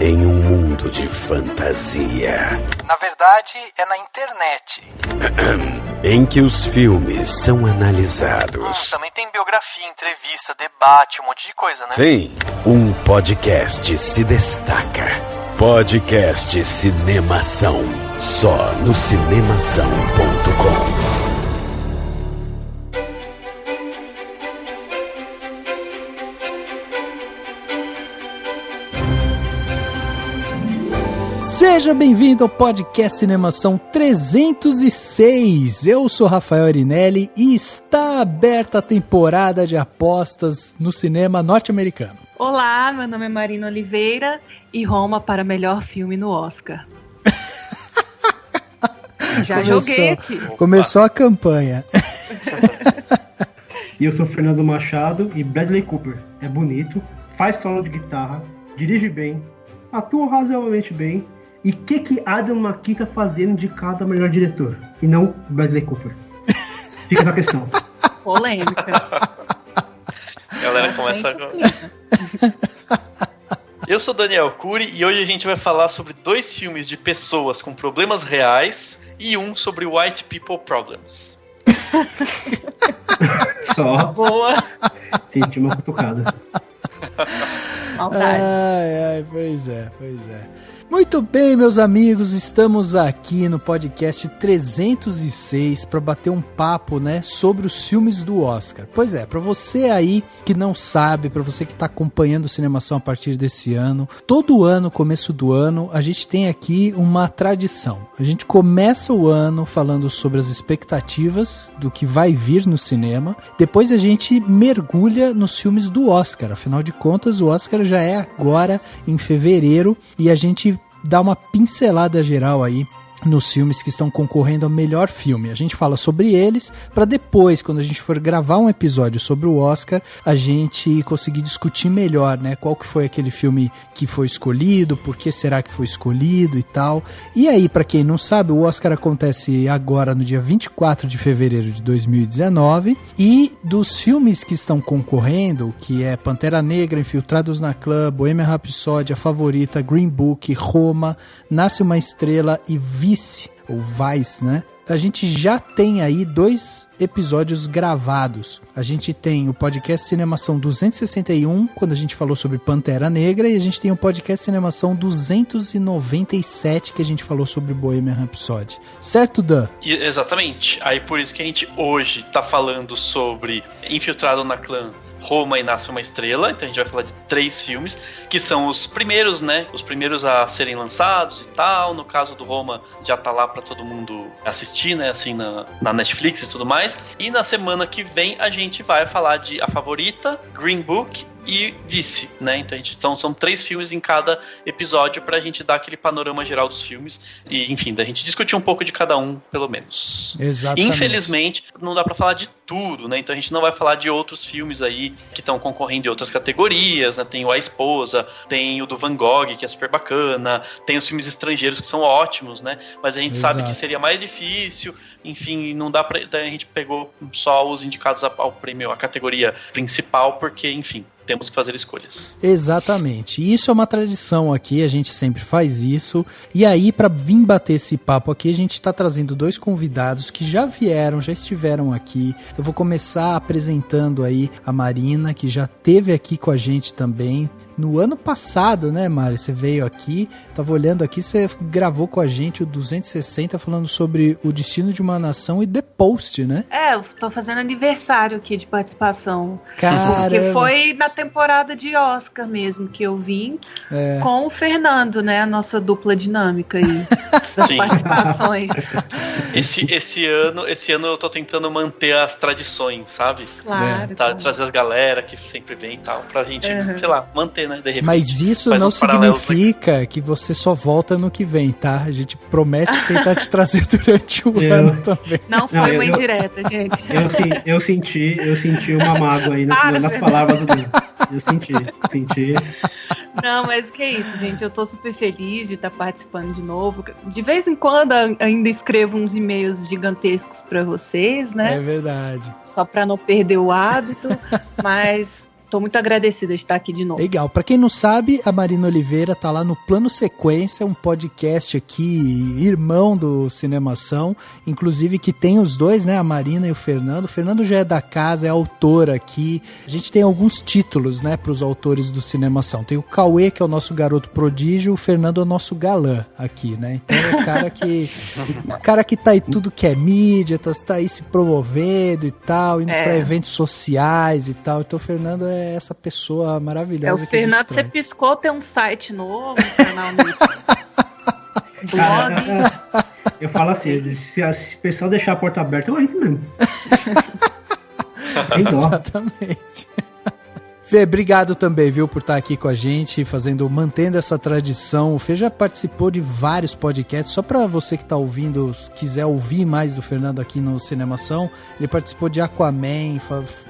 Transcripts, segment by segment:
em um mundo de fantasia. Na verdade, é na internet. Em que os filmes são analisados. Também tem biografia, entrevista, debate, um monte de coisa, né? Sim, um podcast se destaca. Podcast Cinemação. Só no cinemação.com. Seja bem-vindo ao podcast Cinemação 306. Eu sou Rafael Arinelli e está aberta a temporada de apostas no cinema norte-americano. Olá, meu nome é Marina Oliveira e Roma para melhor filme no Oscar. Já joguei aqui. Começou a campanha. E eu sou Fernando Machado e Bradley Cooper é bonito, faz solo de guitarra, dirige bem, atua razoavelmente bem. E o que Adam McKay tá fazendo indicado a melhor diretor? E não Bradley Cooper. Fica essa questão. Polêmica. A galera começa Eu sou Daniel Cury e hoje a gente vai falar sobre 2 filmes de pessoas com problemas reais e um sobre White People Problems. Só. Boa. Senti uma cutucada. Maldade. Ai, pois é. Muito bem, meus amigos, estamos aqui no podcast 306 para bater um papo, né, sobre os filmes do Oscar. Pois é, para você aí que não sabe, para você que está acompanhando o Cinemação a partir desse ano, todo ano, começo do ano, a gente tem aqui uma tradição. A gente começa o ano falando sobre as expectativas do que vai vir no cinema, depois a gente mergulha nos filmes do Oscar. Afinal de contas, o Oscar já é agora em fevereiro e a gente dá uma pincelada geral aí nos filmes que estão concorrendo ao melhor filme. A gente fala sobre eles para depois, quando a gente for gravar um episódio sobre o Oscar, a gente conseguir discutir melhor, né? Qual que foi aquele filme que foi escolhido, por que será que foi escolhido e tal. E aí, para quem não sabe, o Oscar acontece agora no dia 24 de fevereiro de 2019 e dos filmes que estão concorrendo, que é Pantera Negra, Infiltrados na Clã, Bohemian Rhapsody, A Favorita, Green Book, Roma, Nasce uma Estrela e Vice, né? A gente já tem aí 2 episódios gravados. A gente tem o podcast Cinemação 261, quando a gente falou sobre Pantera Negra, e a gente tem o podcast Cinemação 297, que a gente falou sobre Bohemian Rhapsody. Certo, Dan? Exatamente. Aí por isso que a gente hoje tá falando sobre Infiltrado na Clã, Roma e Nasce uma Estrela. Então a gente vai falar de 3 filmes, que são os primeiros, né? Os primeiros a serem lançados e tal. No caso do Roma, já tá lá pra todo mundo assistir, né? Assim, na Netflix e tudo mais. E na semana que vem a gente vai falar de A Favorita, Green Book e Vice, né? Então são 3 filmes em cada episódio pra gente dar aquele panorama geral dos filmes e, enfim, da gente discutir um pouco de cada um, pelo menos. Exatamente. Infelizmente, não dá pra falar de tudo, né? Então a gente não vai falar de outros filmes aí que estão concorrendo em outras categorias, né? Tem o A Esposa, tem o do Van Gogh, que é super bacana, tem os filmes estrangeiros que são ótimos, né? Mas a gente sabe que seria mais difícil, enfim, não dá pra... A gente pegou só os indicados ao prêmio, a categoria principal, porque, enfim, temos que fazer escolhas. Exatamente. E isso é uma tradição aqui, a gente sempre faz isso. E aí, para vir bater esse papo aqui, a gente está trazendo 2 convidados que já estiveram aqui. Eu vou começar apresentando aí a Marina, que já esteve aqui com a gente também. No ano passado, né, Mari? Você veio aqui, tava olhando aqui, você gravou com a gente o 260 falando sobre o destino de uma nação e The Post, né? Eu tô fazendo aniversário aqui de participação. Caramba. Porque foi na temporada de Oscar mesmo que eu vim com o Fernando, né? A nossa dupla dinâmica aí das participações. Esse ano eu tô tentando manter as tradições, sabe? Claro. Trazer as galera que sempre vem e tal, pra gente, sei lá, manter, né? De repente, mas isso não significa que você só volta no que vem, tá? A gente promete tentar te trazer durante o ano também. Não foi uma indireta, gente. Eu senti uma mágoa aí nas palavras do Deus. Eu senti. Não, mas que é isso, gente. Eu tô super feliz de estar participando de novo. De vez em quando ainda escrevo uns e-mails gigantescos pra vocês, né? É verdade. Só pra não perder o hábito, mas Tô muito agradecida de estar aqui de novo. Legal. Pra quem não sabe, a Marina Oliveira tá lá no Plano Sequência, um podcast aqui, irmão do Cinemação, inclusive que tem os dois, né, a Marina e o Fernando. O Fernando já é da casa, é autor aqui. A gente tem alguns títulos, né, pros autores do Cinemação. Tem o Cauê, que é o nosso garoto prodígio, o Fernando é o nosso galã aqui, né? Então é o cara que tá aí tudo que é mídia, tá aí se promovendo e tal, indo pra eventos sociais e tal. Então o Fernando é essa pessoa maravilhosa. O Fernando, você piscou, tem um site novo, um canal no blog. Eu falo assim, se o pessoal deixar a porta aberta, eu entro mesmo. Exatamente. Fê, obrigado também, viu, por estar aqui com a gente, mantendo essa tradição. O Fê já participou de vários podcasts, só para você que tá ouvindo, quiser ouvir mais do Fernando aqui no Cinemação, ele participou de Aquaman,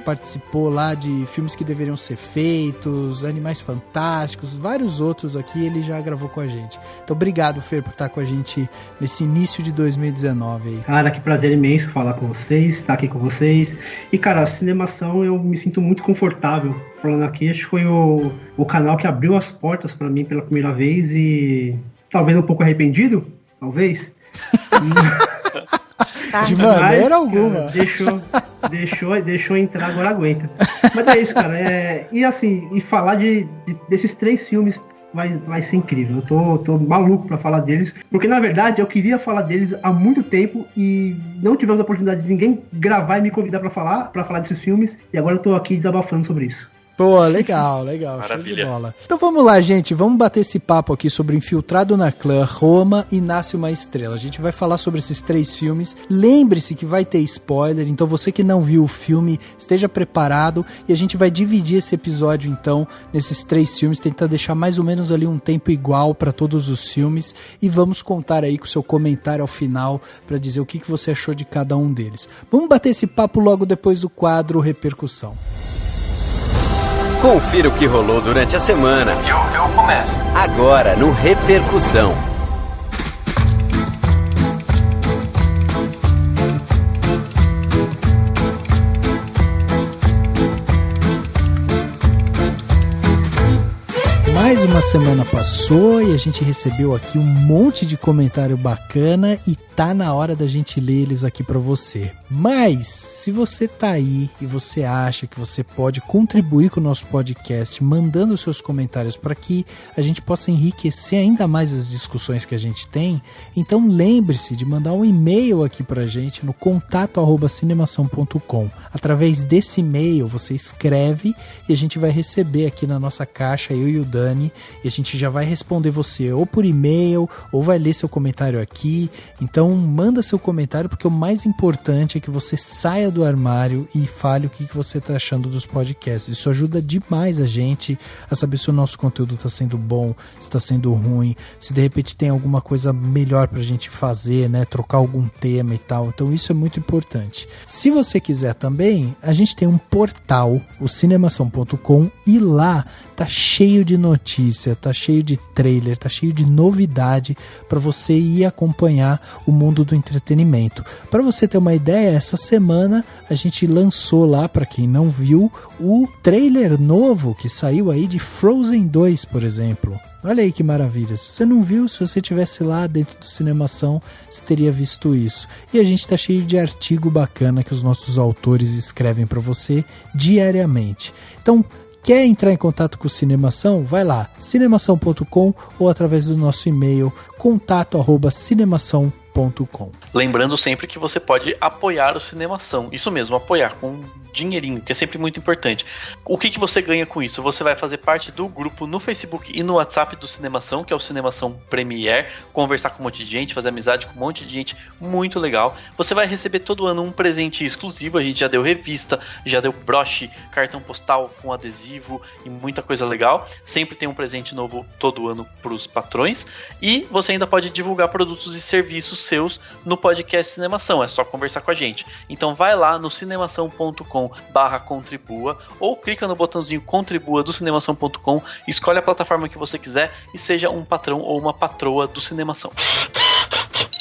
participou lá de filmes que deveriam ser feitos, Animais Fantásticos, vários outros aqui, ele já gravou com a gente. Então, obrigado, Fê, por estar com a gente nesse início de 2019 aí. Cara, que prazer imenso falar com vocês, estar aqui com vocês. E, cara, a Cinemação eu me sinto muito confortável falando aqui. Acho que foi o canal que abriu as portas pra mim pela primeira vez e talvez um pouco arrependido, talvez. De maneira alguma. Cara, deixou entrar, agora aguenta. Mas é isso, cara. E assim, falar desses 3 filmes vai ser incrível. Eu tô maluco pra falar deles, porque na verdade eu queria falar deles há muito tempo e não tivemos a oportunidade de ninguém gravar e me convidar pra falar desses filmes, e agora eu tô aqui desabafando sobre isso. Pô, legal. Show de bola. Então vamos lá, gente. Vamos bater esse papo aqui sobre Infiltrado na Clã, Roma e Nasce uma Estrela. A gente vai falar sobre esses 3 filmes. Lembre-se que vai ter spoiler, então você que não viu o filme, esteja preparado. E a gente vai dividir esse episódio, então, nesses 3 filmes, tentar deixar mais ou menos ali um tempo igual para todos os filmes. E vamos contar aí com o seu comentário ao final para dizer o que você achou de cada um deles. Vamos bater esse papo logo depois do quadro Repercussão. Confira o que rolou durante a semana. Eu começo. Agora no Repercussão. Mais uma semana passou e a gente recebeu aqui um monte de comentário bacana e tá na hora da gente ler eles aqui pra você. Mas, se você tá aí e você acha que você pode contribuir com o nosso podcast mandando seus comentários para que a gente possa enriquecer ainda mais as discussões que a gente tem, então lembre-se de mandar um e-mail aqui pra gente no contato@cinemação.com. Através desse e-mail você escreve e a gente vai receber aqui na nossa caixa, eu e o Dani, e a gente já vai responder você ou por e-mail ou vai ler seu comentário aqui. Então manda seu comentário, porque o mais importante é que você saia do armário e fale o que você está achando dos podcasts. Isso ajuda demais a gente a saber se o nosso conteúdo está sendo bom, se está sendo ruim, se de repente tem alguma coisa melhor pra gente fazer, né? Trocar algum tema e tal. Então isso é muito importante. Se você quiser também, a gente tem um portal, o cinemação.com, e lá tá cheio de notícia, tá cheio de trailer, tá cheio de novidade para você ir acompanhar o mundo do entretenimento. Para você ter uma ideia, essa semana a gente lançou lá, para quem não viu, o trailer novo que saiu aí de Frozen 2, por exemplo. Olha aí que maravilha. Se você não viu, se você estivesse lá dentro do Cinemação, você teria visto isso. E a gente tá cheio de artigo bacana que os nossos autores escrevem para você diariamente. Então, quer entrar em contato com o Cinemação? Vai lá, cinemação.com ou através do nosso e-mail contato@cinemação.com. Lembrando sempre que você pode apoiar o Cinemação. Isso mesmo, apoiar com dinheirinho, que é sempre muito importante. O que você ganha com isso? Você vai fazer parte do grupo no Facebook e no WhatsApp do Cinemação, que é o Cinemação Premier, conversar com um monte de gente, fazer amizade com um monte de gente, muito legal. Você vai receber todo ano um presente exclusivo, a gente já deu revista, já deu broche, cartão postal com adesivo e muita coisa legal. Sempre tem um presente novo todo ano para os patrões. E você ainda pode divulgar produtos e serviços seus no podcast Cinemação, é só conversar com a gente. Então vai lá no cinemação.com/contribua ou clica no botãozinho contribua do cinemação.com, escolhe a plataforma que você quiser e seja um patrão ou uma patroa do Cinemação.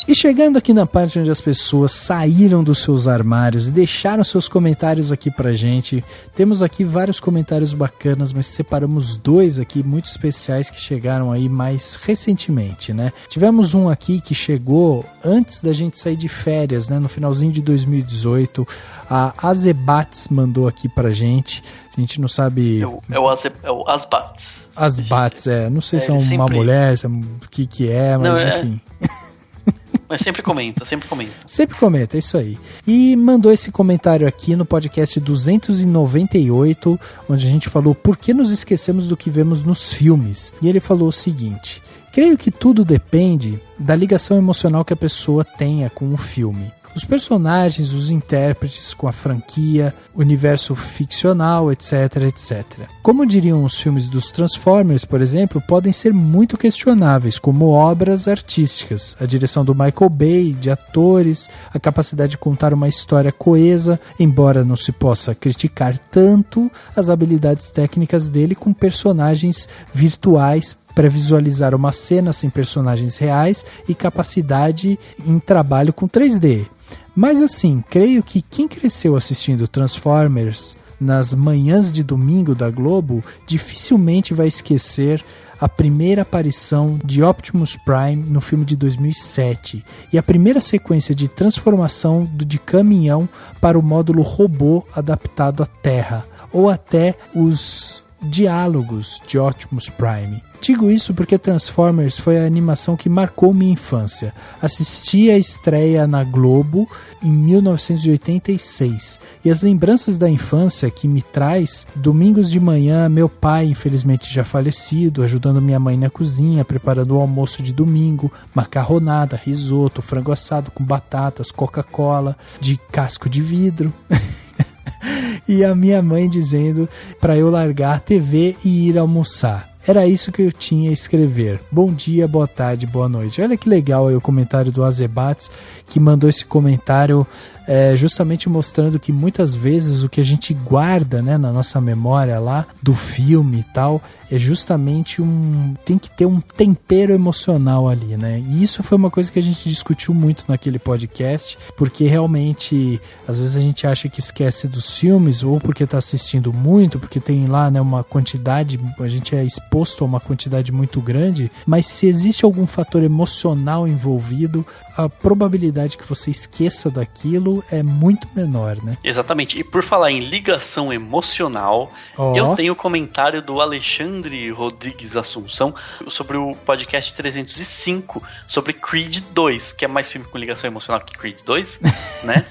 E chegando aqui na parte onde as pessoas saíram dos seus armários e deixaram seus comentários aqui pra gente, temos aqui vários comentários bacanas, mas separamos 2 aqui muito especiais que chegaram aí mais recentemente, né? Tivemos um aqui que chegou antes da gente sair de férias, né? No finalzinho de 2018, a Azebats mandou aqui pra gente. A gente não sabe... É o Asbats. Asbats, não sei se é uma mulher, se é, o que é, mas não, enfim... Mas sempre comenta. Sempre comenta, é isso aí. E mandou esse comentário aqui no podcast 298, onde a gente falou por que nos esquecemos do que vemos nos filmes. E ele falou o seguinte: creio que tudo depende da ligação emocional que a pessoa tenha com o filme. Os personagens, os intérpretes com a franquia, universo ficcional, etc, etc. Como diriam os filmes dos Transformers, por exemplo, podem ser muito questionáveis como obras artísticas. A direção do Michael Bay, de atores, a capacidade de contar uma história coesa, embora não se possa criticar tanto as habilidades técnicas dele com personagens virtuais para visualizar uma cena sem personagens reais e capacidade em trabalho com 3D. Mas assim, creio que quem cresceu assistindo Transformers nas manhãs de domingo da Globo dificilmente vai esquecer a primeira aparição de Optimus Prime no filme de 2007 e a primeira sequência de transformação de caminhão para o módulo robô adaptado à Terra, ou até os diálogos de Optimus Prime. Digo isso porque Transformers foi a animação que marcou minha infância. Assisti a estreia na Globo em 1986 e as lembranças da infância que me traz, domingos de manhã, meu pai, infelizmente já falecido, ajudando minha mãe na cozinha, preparando o almoço de domingo, macarronada, risoto, frango assado com batatas, Coca-Cola de casco de vidro. E a minha mãe dizendo para eu largar a TV e ir almoçar. Era isso que eu tinha a escrever. Bom dia, boa tarde, boa noite. Olha que legal aí o comentário do Azebats, que mandou esse comentário justamente mostrando que muitas vezes o que a gente guarda, né, na nossa memória lá do filme e tal, é justamente tem que ter um tempero emocional ali, né? E isso foi uma coisa que a gente discutiu muito naquele podcast, porque realmente às vezes a gente acha que esquece dos filmes, ou porque está assistindo muito, porque tem lá, né, uma quantidade, a gente é exposto a uma quantidade muito grande, mas se existe algum fator emocional envolvido, a probabilidade que você esqueça daquilo é muito menor, né? Exatamente. E por falar em ligação emocional, eu tenho o comentário do Alexandre Rodrigues Assunção sobre o podcast 305 sobre Creed 2, que é mais filme com ligação emocional que Creed 2, né?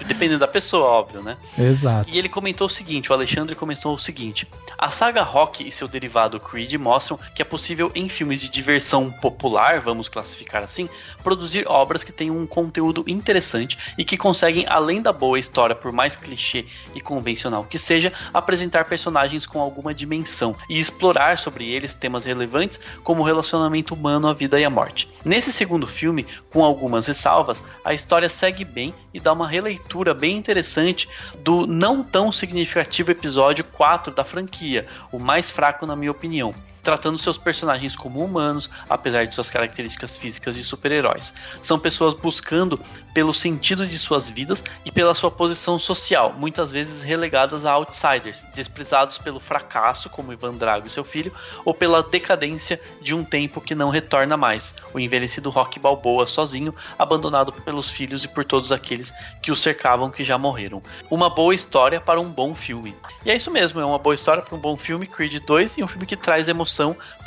Dependendo da pessoa, óbvio, né? Exato. E ele comentou o seguinte, o Alexandre comentou o seguinte: a saga Rocky e seu derivado Creed mostram que é possível em filmes de diversão popular, vamos classificar assim, produzir obras que tenham um conteúdo interessante e que conseguem, além da boa história, por mais clichê e convencional que seja, apresentar personagens com alguma dimensão e explorar sobre eles temas relevantes como o relacionamento humano, a vida e a morte. Nesse segundo filme, com algumas ressalvas, a história segue bem e dá uma releitura bem interessante do não tão significativo episódio 4 da franquia, o mais fraco na minha opinião, tratando seus personagens como humanos, apesar de suas características físicas de super-heróis. São pessoas buscando pelo sentido de suas vidas e pela sua posição social, muitas vezes relegadas a outsiders, desprezados pelo fracasso, como Ivan Drago e seu filho, ou pela decadência de um tempo que não retorna mais, o envelhecido Rocky Balboa sozinho, abandonado pelos filhos e por todos aqueles que o cercavam que já morreram. Uma boa história para um bom filme. E é isso mesmo, é uma boa história para um bom filme, Creed 2, e um filme que traz emoção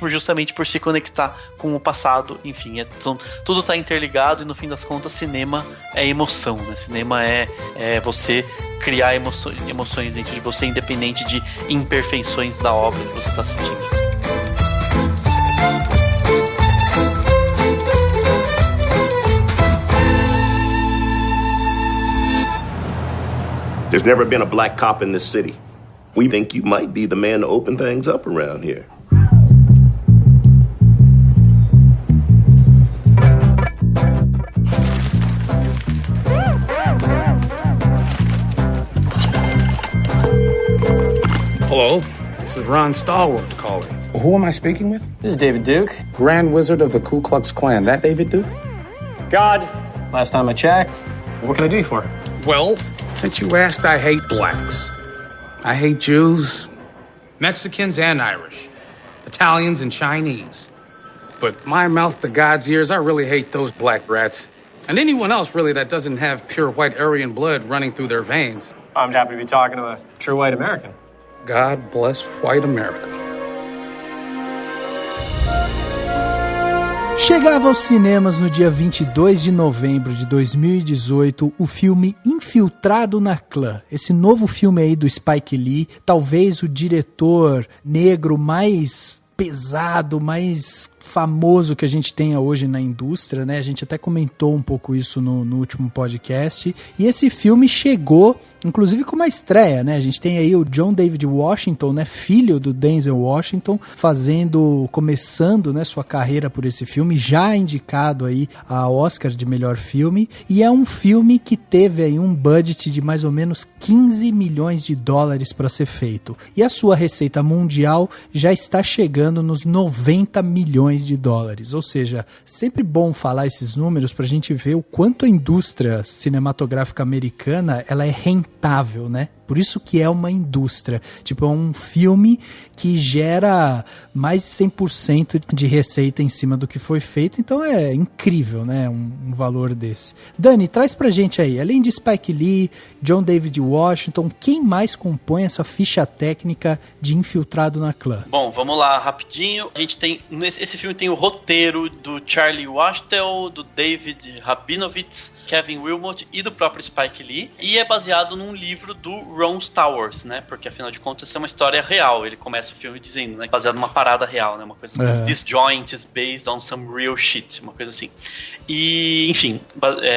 justamente por se conectar com o passado. Enfim, tudo está interligado e no fim das contas cinema é emoção, né? Cinema é você criar emoções dentro de você, independente de imperfeições da obra que você está assistindo. There's never been a black cop in this city. We think you might be the man to open things up around here. Hello, this is Ron Stallworth calling. Who am I speaking with? This is David Duke. Grand Wizard of the Ku Klux Klan. That David Duke? God, last time I checked. What can I do you for? Well, since you asked, I hate blacks. I hate Jews, Mexicans, and Irish, Italians, and Chinese. But my mouth to God's ears, I really hate those black rats. And anyone else, really, that doesn't have pure white Aryan blood running through their veins. I'm happy to be talking to a true white American. God bless white America. Chegava aos cinemas no dia 22 de novembro de 2018 o filme Infiltrado na Clã. Esse novo filme aí do Spike Lee, talvez o diretor negro mais pesado, mais famoso que a gente tenha hoje na indústria, né? A gente até comentou um pouco isso no último podcast. E esse filme chegou, inclusive, com uma estreia, né? A gente tem aí o John David Washington, né? Filho do Denzel Washington, começando, né, sua carreira por esse filme, já indicado aí a Oscar de melhor filme. E é um filme que teve aí um budget de mais ou menos 15 milhões de dólares para ser feito. E a sua receita mundial já está chegando nos 90 milhões de dólares, ou seja, sempre bom falar esses números para a gente ver o quanto a indústria cinematográfica americana ela é rentável, né? Por isso que é uma indústria, tipo, é um filme que gera mais de 100% de receita em cima do que foi feito, então é incrível, né, um valor desse. Dani, traz pra gente aí, além de Spike Lee, John David Washington, quem mais compõe essa ficha técnica de Infiltrado na Clã? Bom, vamos lá, rapidinho. A gente tem, esse filme tem o roteiro do Charlie Wachtel, do David Rabinovitz, Kevin Wilmot e do próprio Spike Lee, e é baseado num livro do Ron Stallworth, né? Porque afinal de contas isso é uma história real. Ele começa o filme dizendo, né? Baseado numa parada real, né? Uma coisa assim. This joint is based on some real shit. Uma coisa assim. E, enfim,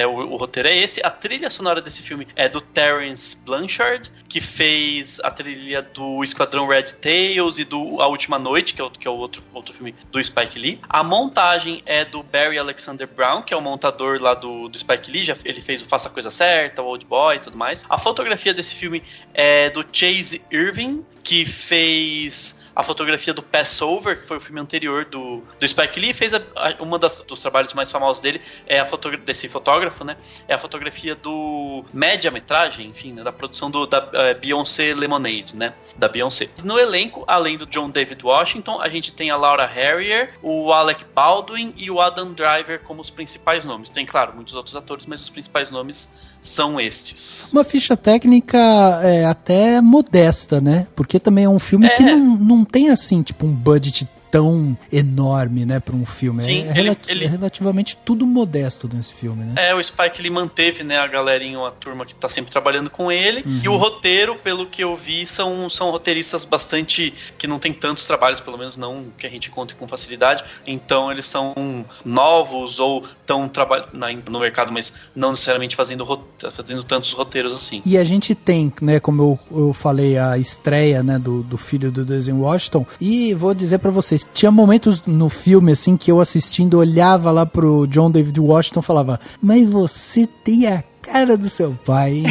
o roteiro é esse. A trilha sonora desse filme é do Terence Blanchard, que fez a trilha do Esquadrão Red Tails e do A Última Noite, que é o outro filme do Spike Lee. A montagem é do Barry Alexander Brown, que é o montador lá do Spike Lee. Ele fez o Faça a Coisa Certa, o Old Boy e tudo mais. A fotografia desse filme é do Chase Irving, que fez a fotografia do Passover, que foi o filme anterior do Spike Lee, fez uma dos trabalhos mais famosos dele, desse fotógrafo, né? É a fotografia do média-metragem, enfim, né, da produção da Beyoncé Lemonade, né? Da Beyoncé. No elenco, além do John David Washington, a gente tem a Laura Harrier, o Alec Baldwin e o Adam Driver como os principais nomes. Tem, claro, muitos outros atores, mas os principais nomes são estes. Uma ficha técnica até modesta, né? Porque também é um filme que não tem, assim, tipo, um budget tão enorme, né, para um filme. Sim, é relativamente tudo modesto nesse filme, né? O Spike ele manteve, né, a galerinha, uma turma que tá sempre trabalhando com ele, e o roteiro, pelo que eu vi, são roteiristas bastante, que não tem tantos trabalhos, pelo menos não que a gente encontre com facilidade, então eles são novos ou estão no mercado, mas não necessariamente fazendo tantos roteiros assim. E a gente tem, né, como eu falei, a estreia, né, do filho do Denzel Washington, e vou dizer pra vocês, tinha momentos no filme, assim, que eu assistindo, olhava lá pro John David Washington e falava, mas você tem a cara do seu pai, hein?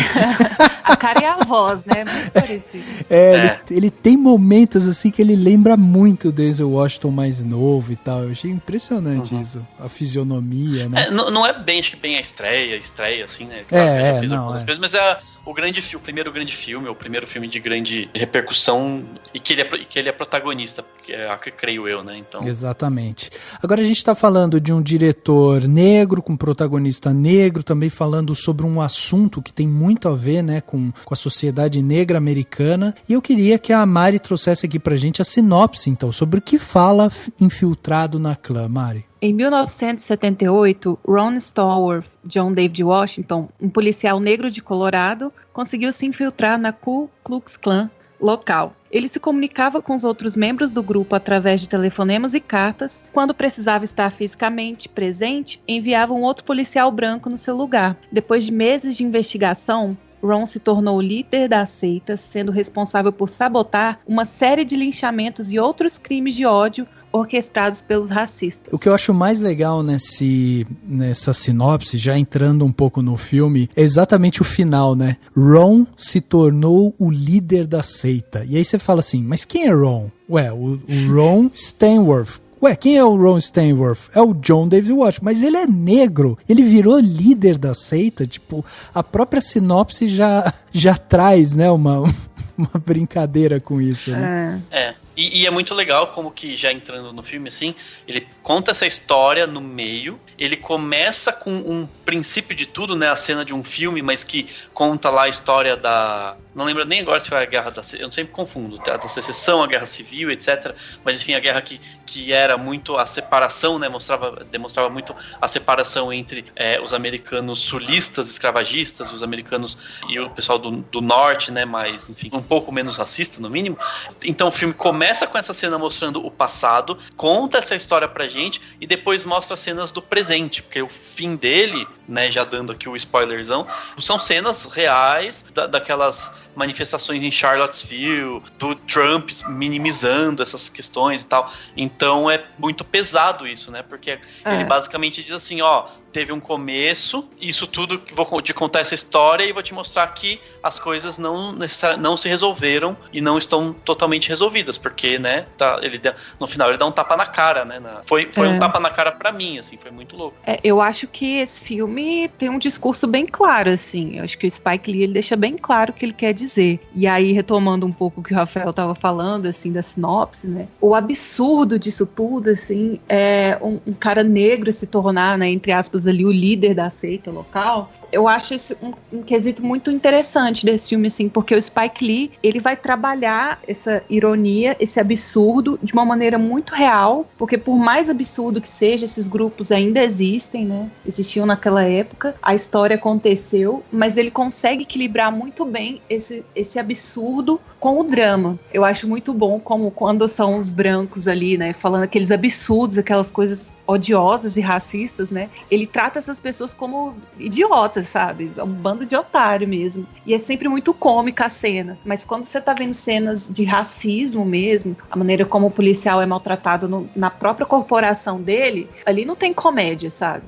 A cara e a voz, né? Muito parecido. Ele tem momentos, assim, que ele lembra muito o Denzel Washington mais novo e tal. Eu achei impressionante isso. A fisionomia, né? Não é bem a estreia, assim, né? Claro, ele já fez algumas coisas, mas o primeiro grande filme, o primeiro filme de grande repercussão e que ele é protagonista, creio eu, né? Então... Exatamente. Agora a gente está falando de um diretor negro, com protagonista negro, também falando sobre um assunto que tem muito a ver, né, com a sociedade negra americana, e eu queria que a Mari trouxesse aqui pra gente a sinopse, então, sobre o que fala Infiltrado na Clã. Mari. Em 1978, Ron Stallworth, John David Washington, um policial negro de Colorado, conseguiu se infiltrar na Ku Klux Klan local. Ele se comunicava com os outros membros do grupo através de telefonemas e cartas. Quando precisava estar fisicamente presente, enviava um outro policial branco no seu lugar. Depois de meses de investigação, Ron se tornou o líder da seita, sendo responsável por sabotar uma série de linchamentos e outros crimes de ódio orquestrados pelos racistas. O que eu acho mais legal nessa sinopse, já entrando um pouco no filme, é exatamente o final, né? Ron se tornou o líder da seita. E aí você fala assim, mas quem é Ron? Ué, o Ron Stallworth. ué, quem é o Ron Stallworth? É o John David Washington, mas ele é negro, ele virou líder da seita, tipo, a própria sinopse já traz, né, uma brincadeira com isso, né? E é muito legal como que, já entrando no filme, assim, ele conta essa história no meio, ele começa com um princípio de tudo, né, a cena de um filme, mas que conta lá a história da... Não lembro nem agora se foi a guerra da... Eu sempre confundo, da secessão, a guerra civil, etc. Mas, enfim, a guerra que era muito a separação, né, demonstrava muito a separação entre os americanos sulistas, escravagistas, os americanos e o pessoal do norte, né, mas, enfim, um pouco menos racista, no mínimo. Então o filme começa com essa cena mostrando o passado, conta essa história pra gente e depois mostra cenas do presente, porque o fim dele, né, já dando aqui o spoilerzão, são cenas reais daquelas manifestações em Charlottesville, do Trump minimizando essas questões e tal. Então é muito pesado isso, né? Porque ele basicamente diz assim, ó, teve um começo, isso tudo, vou te contar essa história e vou te mostrar que as coisas não se resolveram e não estão totalmente resolvidas, porque, né, no final ele dá um tapa na cara, né? Foi um tapa na cara pra mim, assim, foi muito louco. Eu acho que esse filme tem um discurso bem claro, assim, eu acho que o Spike Lee, ele deixa bem claro o que ele quer dizer. E aí, retomando um pouco o que o Rafael tava falando, assim, da sinopse, né, o absurdo disso tudo, assim, é um cara negro se tornar, né, entre aspas, ali o líder da seita local. Eu acho isso um quesito muito interessante desse filme, assim, porque o Spike Lee, ele vai trabalhar essa ironia, esse absurdo, de uma maneira muito real, porque por mais absurdo que seja, esses grupos ainda existem, né? Existiam naquela época, a história aconteceu, mas ele consegue equilibrar muito bem esse absurdo com o drama. Eu acho muito bom como quando são os brancos ali, né, falando aqueles absurdos, aquelas coisas odiosas e racistas, né? Ele trata essas pessoas como idiotas, sabe? É um bando de otário mesmo. E é sempre muito cômica a cena. Mas quando você tá vendo cenas de racismo mesmo, a maneira como o policial é maltratado na própria corporação dele, ali não tem comédia, sabe?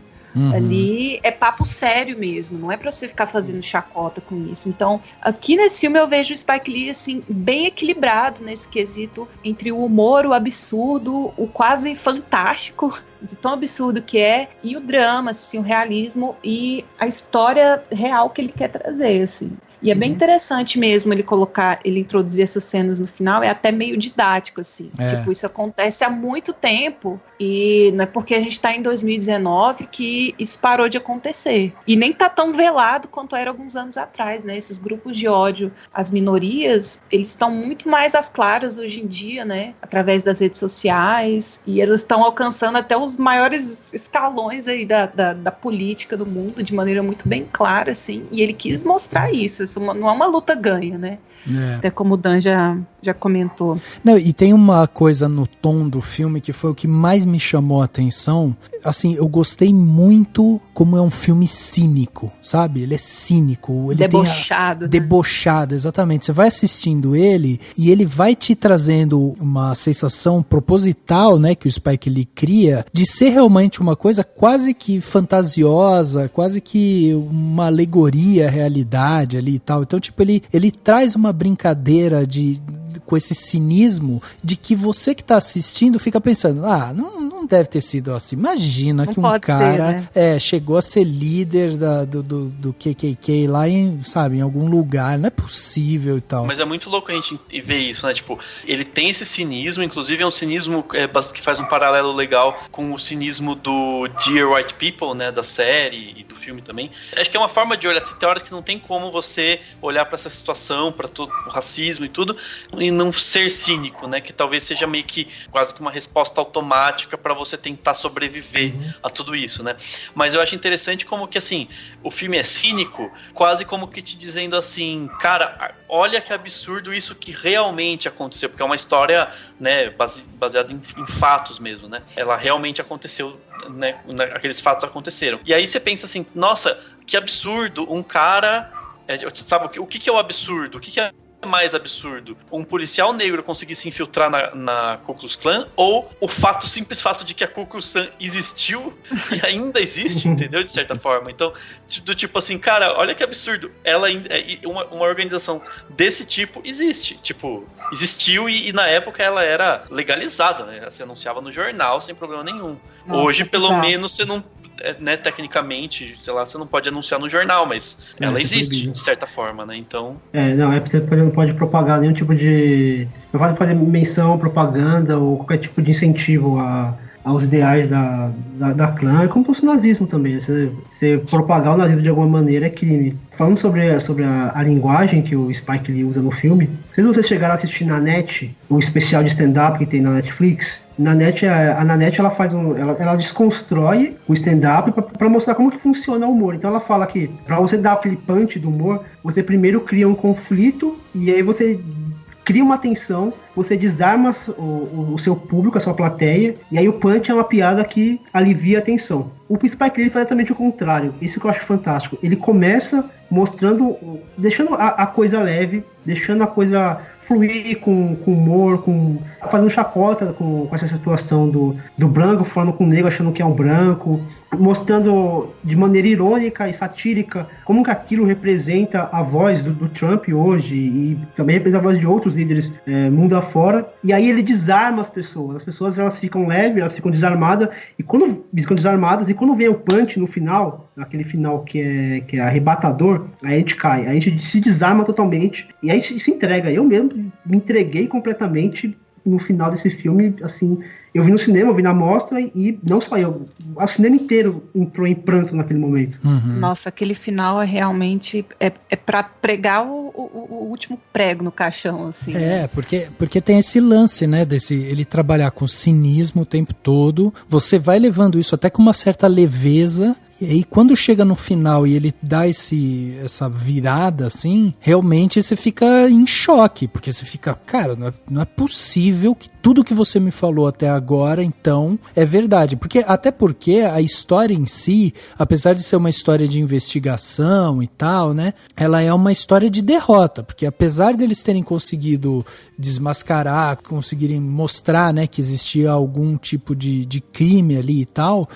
Ali é papo sério mesmo, não é pra você ficar fazendo chacota com isso. Então, aqui nesse filme eu vejo o Spike Lee, assim, bem equilibrado nesse quesito entre o humor, o absurdo, o quase fantástico, de tão absurdo que é, e o drama, assim, o realismo e a história real que ele quer trazer, assim. E é bem interessante mesmo ele introduzir essas cenas no final, é até meio didático, assim. Tipo, isso acontece há muito tempo e não é porque a gente tá em 2019 que isso parou de acontecer. E nem tá tão velado quanto era alguns anos atrás, né? Esses grupos de ódio às minorias, eles estão muito mais às claras hoje em dia, né? Através das redes sociais, e eles estão alcançando até os maiores escalões aí da política do mundo, de maneira muito bem clara, assim. E ele quis mostrar isso. Não é uma luta ganha, né? Até como o Dan já comentou. Não, e tem uma coisa no tom do filme que foi o que mais me chamou a atenção. Assim, eu gostei muito como é um filme cínico, sabe? Ele é cínico. Ele debochado. Né? Debochado, exatamente. Você vai assistindo ele e ele vai te trazendo uma sensação proposital, né? Que o Spike Lee cria, de ser realmente uma coisa quase que fantasiosa, quase que uma alegoria à realidade ali e tal. Então, tipo, ele traz uma brincadeira com esse cinismo de que você que está assistindo fica pensando, não deve ter sido assim. Imagina não que um cara ser, né? Chegou a ser líder do KKK lá em algum lugar, não é possível e tal. Mas é muito louco a gente ver isso, né? Tipo, ele tem esse cinismo, inclusive é um cinismo que faz um paralelo legal com o cinismo do Dear White People, né? Da série e do filme também. Acho que é uma forma de olhar, tem horas que não tem como você olhar para essa situação, para todo o racismo e tudo, e não ser cínico, né? Que talvez seja meio que quase que uma resposta automática para você tentar sobreviver a tudo isso, né? Mas eu acho interessante como que, assim, o filme é cínico, quase como que te dizendo assim, cara, olha que absurdo isso que realmente aconteceu, porque é uma história, né, baseada em fatos mesmo, né? Ela realmente aconteceu, né? Aqueles fatos aconteceram. E aí você pensa assim, nossa, que absurdo, um cara... sabe, o que é o absurdo? O que é mais absurdo? Um policial negro conseguir se infiltrar na Ku Klux Klan, ou o simples fato de que a Ku Klux Klan existiu e ainda existe, entendeu? De certa forma. Então, do tipo assim, cara, olha que absurdo. Ela uma organização desse tipo existe. Tipo, existiu e na época ela era legalizada, né? Ela se anunciava no jornal sem problema nenhum. Nossa, hoje, pelo menos, você não... né, tecnicamente, sei lá, você não pode anunciar no jornal, mas ela existe, de certa forma, né, então... Você não pode propagar nenhum tipo de... Não pode fazer menção, propaganda ou qualquer tipo de incentivo aos ideais da clã, é como se fosse o nazismo também. Você propagar o nazismo de alguma maneira é crime. Falando sobre a linguagem que o Spike Lee usa no filme, não sei se vocês chegaram a assistir na net, o especial de stand-up que tem na Netflix. A Nanette, ela faz ela desconstrói o stand-up para mostrar como que funciona o humor. Então ela fala que para você dar aquele punch do humor, você primeiro cria um conflito e aí você cria uma tensão, você desarma o seu público, a sua plateia, e aí o punch é uma piada que alivia a tensão. O Spike Lee faz exatamente o contrário, isso que eu acho fantástico. Ele começa mostrando, deixando a coisa leve, deixando a coisa fluir com humor, fazendo chacota com essa situação do branco falando com o negro achando que é um branco, mostrando de maneira irônica e satírica como que aquilo representa a voz do Trump hoje e também representa a voz de outros líderes mundo afora. E aí ele desarma as pessoas elas ficam leves, elas ficam desarmadas e quando vem o punch no final, aquele final que é arrebatador, aí a gente cai, aí a gente se desarma totalmente e aí se entrega. Eu mesmo me entreguei completamente no final desse filme, assim, eu vi no cinema, eu vi na mostra e não só eu, o cinema inteiro entrou em pranto naquele momento. Uhum. Nossa, aquele final é realmente pra pregar o último prego no caixão, assim. Porque tem esse lance, né, ele trabalhar com cinismo o tempo todo, você vai levando isso até com uma certa leveza. E aí quando chega no final e ele dá essa virada assim, realmente você fica em choque, porque você fica, cara, não é possível que tudo que você me falou até agora, então, é verdade. Até porque a história em si, apesar de ser uma história de investigação e tal, né, ela é uma história de derrota, porque apesar deles terem conseguido desmascarar, conseguirem mostrar, né, que existia algum tipo de crime ali e tal,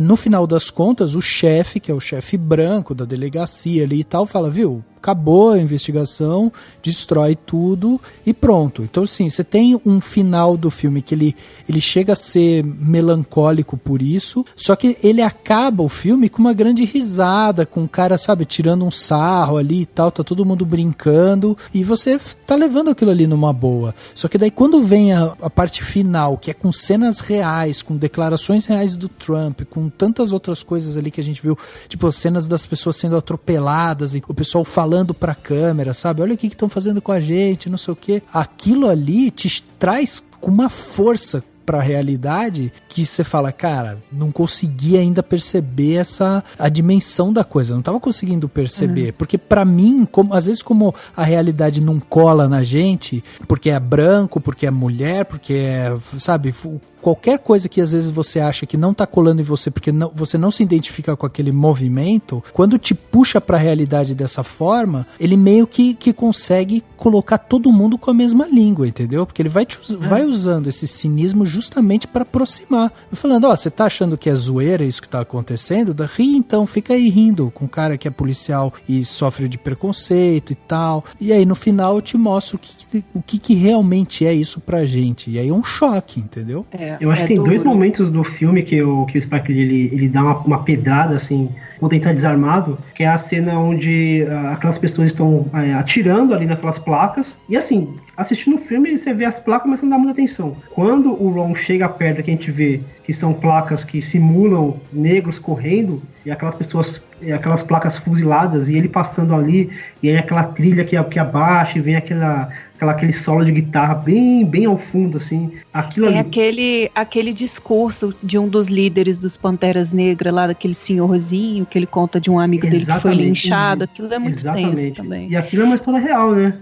no final das contas, o chefe, que é o chefe branco da delegacia ali e tal, fala, viu, acabou a investigação, destrói tudo e pronto. Então, assim, você tem um final do filme que ele chega a ser melancólico por isso, só que ele acaba o filme com uma grande risada, com o cara, sabe, tirando um sarro ali e tal, tá todo mundo brincando, e você tá levando aquilo ali numa boa. Só que daí quando vem a parte final, que é com cenas reais, com declarações reais do Trump, com tantas outras coisas ali que a gente viu, tipo, as cenas das pessoas sendo atropeladas e o pessoal falando pra câmera, sabe? Olha o que estão fazendo com a gente, não sei o quê. Aquilo ali te traz com uma força pra realidade que você fala, cara, não consegui ainda perceber a dimensão da coisa, não tava conseguindo perceber, porque pra mim, às vezes como a realidade não cola na gente, porque é branco, porque é mulher, porque é, sabe, qualquer coisa que às vezes você acha que não tá colando em você porque você não se identifica com aquele movimento, quando te puxa pra realidade dessa forma, ele meio que consegue colocar todo mundo com a mesma língua, entendeu? Porque ele vai usando esse cinismo justamente pra aproximar. Falando, você tá achando que é zoeira isso que tá acontecendo? Ri então, fica aí rindo com um cara que é policial e sofre de preconceito e tal. E aí no final eu te mostro o que realmente é isso pra gente. E aí é um choque, entendeu? Eu acho que tem dois momentos do filme que o Spike Lee ele dá uma pedrada assim, quando ele tá desarmado, que é a cena onde aquelas pessoas estão atirando ali naquelas placas, e assim, assistindo o filme você vê as placas, mas não dá muita atenção. Quando o Ron chega perto, que a gente vê que são placas que simulam negros correndo, e aquelas pessoas, aquelas placas fuziladas, e ele passando ali, e aí aquela trilha que abaixa, e vem aquele solo de guitarra bem ao fundo, assim. Aquilo tem ali. aquele discurso de um dos líderes dos Panteras Negras, lá daquele senhorzinho, que ele conta de um amigo dele que foi linchado. Aquilo é muito tenso também. E aquilo é uma história real, né?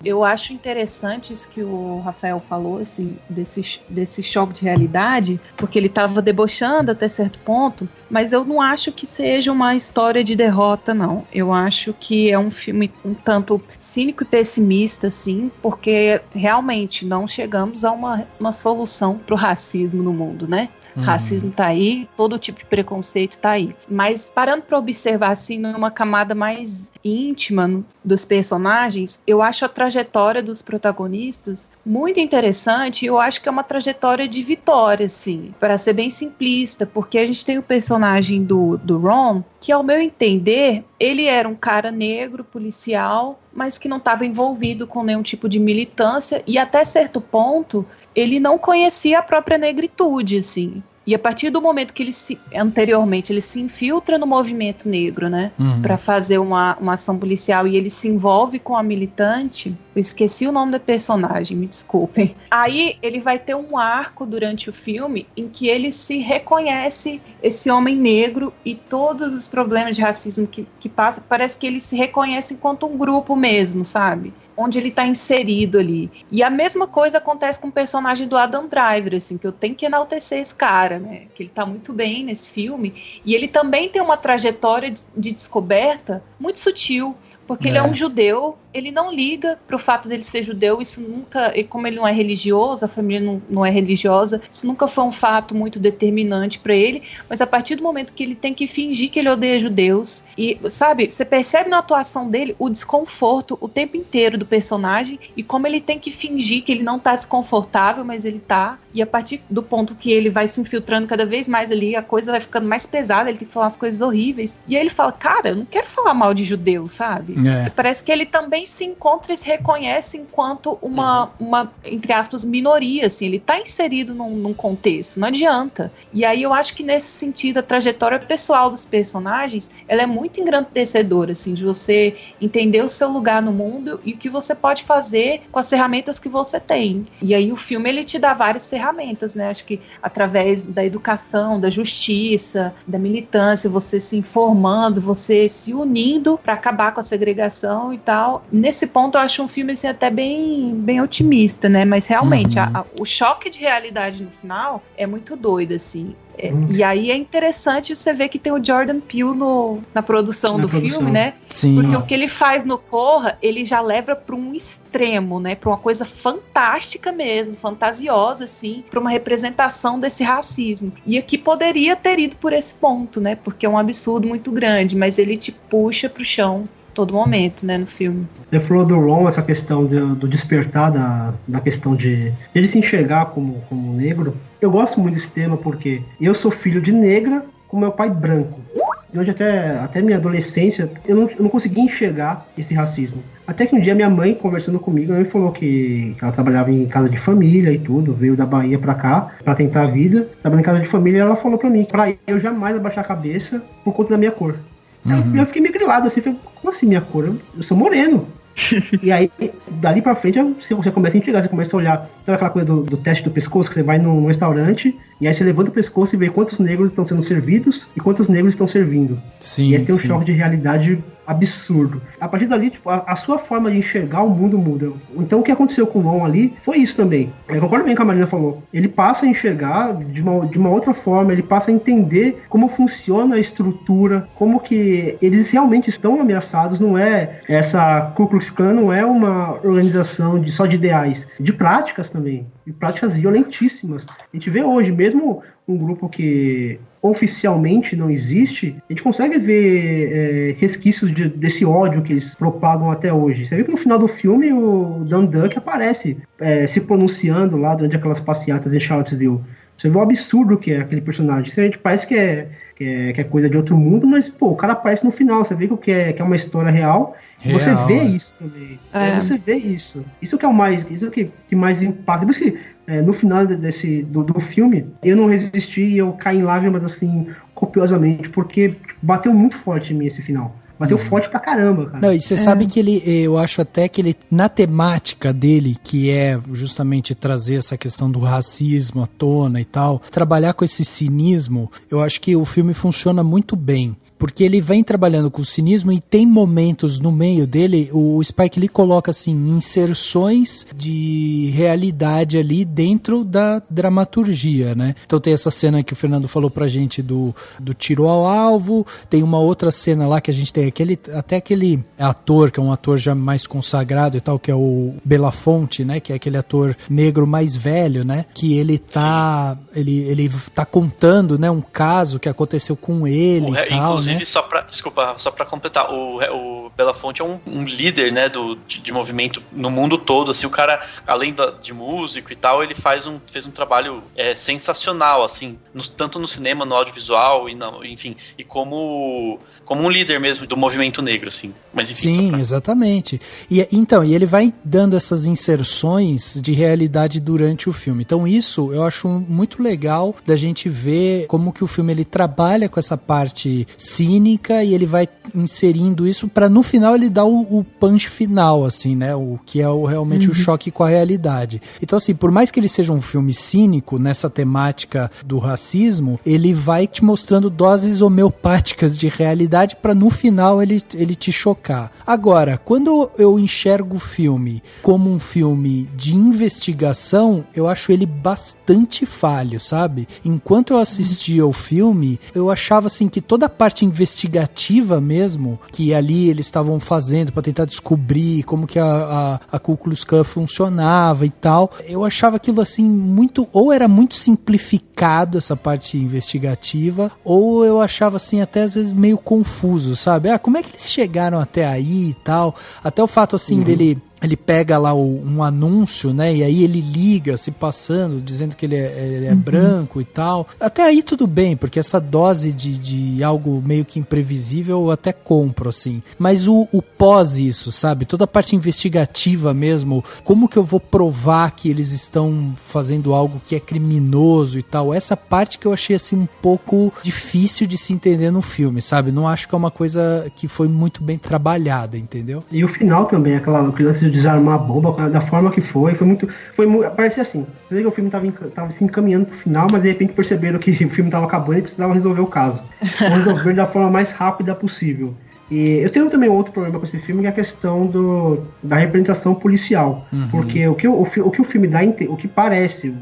Eu acho interessante isso que o Rafael falou, assim, desse choque de realidade, porque ele estava debochando até certo ponto, mas eu não acho que seja uma história de derrota, não. Eu acho que é um filme um tanto cínico e pessimista, assim, porque realmente não chegamos a uma solução para o racismo no mundo, né? Racismo tá aí, todo tipo de preconceito tá aí. Mas parando para observar assim, numa camada mais íntima dos personagens, eu acho a trajetória dos protagonistas muito interessante. Eu acho que é uma trajetória de vitória, assim, para ser bem simplista, porque a gente tem o personagem do Ron, que ao meu entender, ele era um cara negro, policial, mas que não estava envolvido com nenhum tipo de militância, e até certo ponto ele não conhecia a própria negritude, assim. E a partir do momento que anteriormente ele se infiltra no movimento negro, né, para fazer uma ação policial, e ele se envolve com a militante, eu esqueci o nome da personagem, me desculpem. Aí ele vai ter um arco durante o filme em que ele se reconhece esse homem negro e todos os problemas de racismo que passa, parece que ele se reconhece enquanto um grupo mesmo, sabe? Onde ele está inserido ali. E a mesma coisa acontece com o personagem do Adam Driver, assim, que eu tenho que enaltecer esse cara, né? Que ele está muito bem nesse filme. E ele também tem uma trajetória de descoberta muito sutil, porque ele é um judeu, ele não liga pro fato dele ser judeu, isso nunca, e como ele não é religioso, a família não é religiosa, isso nunca foi um fato muito determinante para ele, mas a partir do momento que ele tem que fingir que ele odeia judeus, e sabe, você percebe na atuação dele o desconforto o tempo inteiro do personagem, e como ele tem que fingir que ele não tá desconfortável, mas ele tá, e a partir do ponto que ele vai se infiltrando cada vez mais ali, a coisa vai ficando mais pesada, ele tem que falar umas coisas horríveis, e aí ele fala, cara, eu não quero falar mal de judeu, sabe? Parece que ele também se encontra e se reconhece enquanto uma entre aspas, minoria, assim, ele tá inserido num contexto, não adianta. E aí eu acho que nesse sentido a trajetória pessoal dos personagens, ela é muito engrandecedora, assim, de você entender o seu lugar no mundo e o que você pode fazer com as ferramentas que você tem. E aí o filme, ele te dá várias ferramentas, né, acho que através da educação, da justiça, da militância, você se informando, você se unindo para acabar com a segregação e tal. Nesse ponto eu acho um filme assim, até bem otimista, né? Mas realmente o choque de realidade no final é muito doido, assim. E aí é interessante você ver que tem o Jordan Peele na produção do filme, né? Sim. Porque o que ele faz no Corra, ele já leva para um extremo, né? Para uma coisa fantástica mesmo, fantasiosa, assim, para uma representação desse racismo. E aqui poderia ter ido por esse ponto, né? Porque é um absurdo muito grande, mas ele te puxa pro chão todo momento, né, no filme. Você falou do Ron, essa questão do despertar da questão de ele se enxergar como negro. Eu gosto muito desse tema porque eu sou filho de negra com meu pai branco. Durante até minha adolescência, eu não conseguia enxergar esse racismo. Até que um dia minha mãe, conversando comigo, ela me falou que ela trabalhava em casa de família e tudo, veio da Bahia pra cá, pra tentar a vida, trabalhando em casa de família, e ela falou pra mim, pra eu jamais abaixar a cabeça por conta da minha cor. Eu fiquei meio grilado assim, falei, como assim minha cor? Eu sou moreno. E aí, dali pra frente, você começa a enxergar, você começa a olhar, sabe aquela coisa do teste do pescoço, que você vai num restaurante, e aí você levanta o pescoço e vê quantos negros estão sendo servidos e quantos negros estão servindo. Sim, e aí tem um choque de realidade absurdo. A partir dali, tipo, a sua forma de enxergar o mundo muda. Então o que aconteceu com o Ron ali foi isso também. Eu concordo bem com a Marina falou. Ele passa a enxergar de uma outra forma, ele passa a entender como funciona a estrutura, como que eles realmente estão ameaçados, não é essa Ku Klux Klan, não é uma organização só de ideais, de práticas também, de práticas violentíssimas. A gente vê hoje, mesmo um grupo que oficialmente não existe, a gente consegue ver resquícios desse ódio que eles propagam até hoje. Você vê que no final do filme o Dundalk aparece se pronunciando lá durante aquelas passeatas em Charlottesville. Você vê o absurdo que é aquele personagem. A gente parece que é coisa de outro mundo, mas pô, o cara aparece no final. Você vê que é uma história real. Você vê isso também. Você vê isso. Isso que é o mais, isso que mais impacta. Por isso que no final do filme, eu não resisti e eu caí em lágrimas assim, copiosamente, porque bateu muito forte em mim esse final. Bateu forte pra caramba, cara. Não, e você sabe que eu acho até que ele, na temática dele, que é justamente trazer essa questão do racismo à tona e tal, trabalhar com esse cinismo, eu acho que o filme funciona muito bem. porque ele vem trabalhando com o cinismo e tem momentos no meio dele, o Spike Lee coloca assim, inserções de realidade ali dentro da dramaturgia, né? Então tem essa cena que o Fernando falou pra gente do tiro ao alvo, tem uma outra cena lá que a gente tem até aquele ator, que é um ator já mais consagrado e tal, que é o Belafonte, né? Que é aquele ator negro mais velho, né? Que ele tá contando, né? Um caso que aconteceu com ele e tal, inclusive, né? só pra completar, o Belafonte é um líder, né? De movimento no mundo todo, assim, o cara, além de músico e tal, ele fez um trabalho sensacional, assim, tanto no cinema, no audiovisual, enfim, e como um líder mesmo do movimento negro, assim. Mas enfim, sim, exatamente. E ele vai dando essas inserções de realidade durante o filme. Então isso eu acho muito legal da gente ver como que o filme ele trabalha com essa parte cínica e ele vai inserindo isso para no final ele dar o punch final, assim, né? O que é realmente o choque com a realidade. Então assim, por mais que ele seja um filme cínico nessa temática do racismo, ele vai te mostrando doses homeopáticas de realidade para no final ele te chocar. Agora, quando eu enxergo o filme como um filme de investigação, eu acho ele bastante falho, sabe? Enquanto eu assistia o filme, eu achava assim que toda a parte investigativa mesmo, que ali eles estavam fazendo para tentar descobrir como que a Ku Klux Klan funcionava e tal, eu achava aquilo assim ou era muito simplificado essa parte investigativa, ou eu achava assim até às vezes meio confuso, sabe? Como é que eles chegaram até aí e tal? Até o fato assim dele... Ele pega lá um anúncio, né? E aí ele liga, se passando, dizendo que ele é branco e tal. Até aí tudo bem, porque essa dose de algo meio que imprevisível eu até compro, assim. Mas o pós isso, sabe? Toda a parte investigativa mesmo, como que eu vou provar que eles estão fazendo algo que é criminoso e tal? Essa parte que eu achei, assim, um pouco difícil de se entender no filme, sabe? Não acho que é uma coisa que foi muito bem trabalhada, entendeu? E o final também, aquela lance de desarmar a bomba, da forma que foi muito, parecia assim, que o filme tava se encaminhando pro final, mas de repente perceberam que o filme tava acabando e precisavam resolver o caso. Resolver da forma mais rápida possível. E eu tenho também outro problema com esse filme, que é a questão da representação policial. Porque o que o filme dá, o que parece,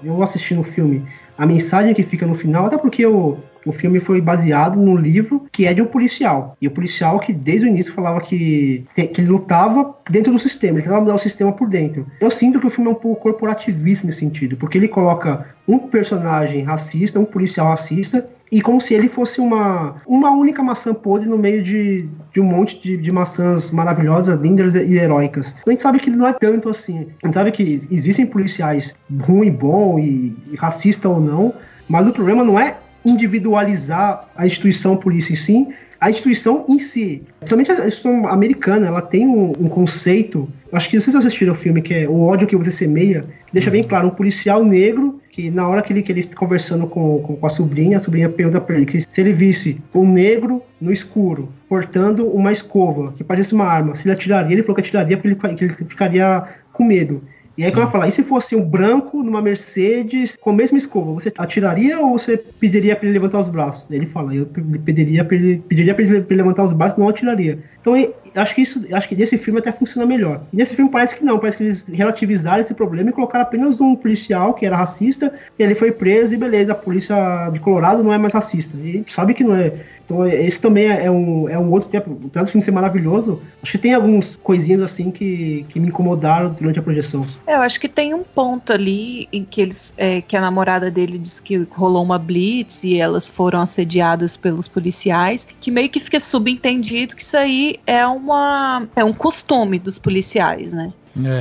eu assistindo o filme, a mensagem que fica no final, até porque o filme foi baseado num livro que é de um policial. E o policial que desde o início falava que ele lutava dentro do sistema, ele tentava mudar o sistema por dentro. Eu sinto que o filme é um pouco corporativista nesse sentido, porque ele coloca um personagem racista, um policial racista, e como se ele fosse uma única maçã podre no meio de um monte de maçãs maravilhosas, lindas e heróicas. Então a gente sabe que ele não é tanto assim. A gente sabe que existem policiais ruim, bom e racista ou não, mas o problema não é individualizar a instituição polícia em si, a instituição em si. Principalmente a instituição americana, ela tem um conceito, acho que vocês assistiram o filme, que é O Ódio que Você Semeia, que deixa bem claro, um policial negro, que na hora que ele conversando com a sobrinha pergunta pra ele que se ele visse um negro no escuro, portando uma escova, que parecia uma arma, se ele atiraria, ele falou que atiraria porque ele ficaria com medo. E aí, como eu falar, e se fosse um branco numa Mercedes com a mesma escova, você atiraria ou você pediria para ele levantar os braços? Ele fala, eu pediria para ele levantar os braços, não atiraria. Então, acho que nesse filme até funciona melhor. E nesse filme parece que não, parece que eles relativizaram esse problema e colocaram apenas um policial que era racista, e ele foi preso e beleza, a polícia de Colorado não é mais racista. E sabe que não é. Então esse também é um outro tempo. Apesar do filme ser maravilhoso, acho que tem algumas coisinhas assim que me incomodaram durante a projeção. Eu acho que tem um ponto ali em que que a namorada dele disse que rolou uma blitz e elas foram assediadas pelos policiais, que meio que fica subentendido que isso aí é um costume dos policiais, né?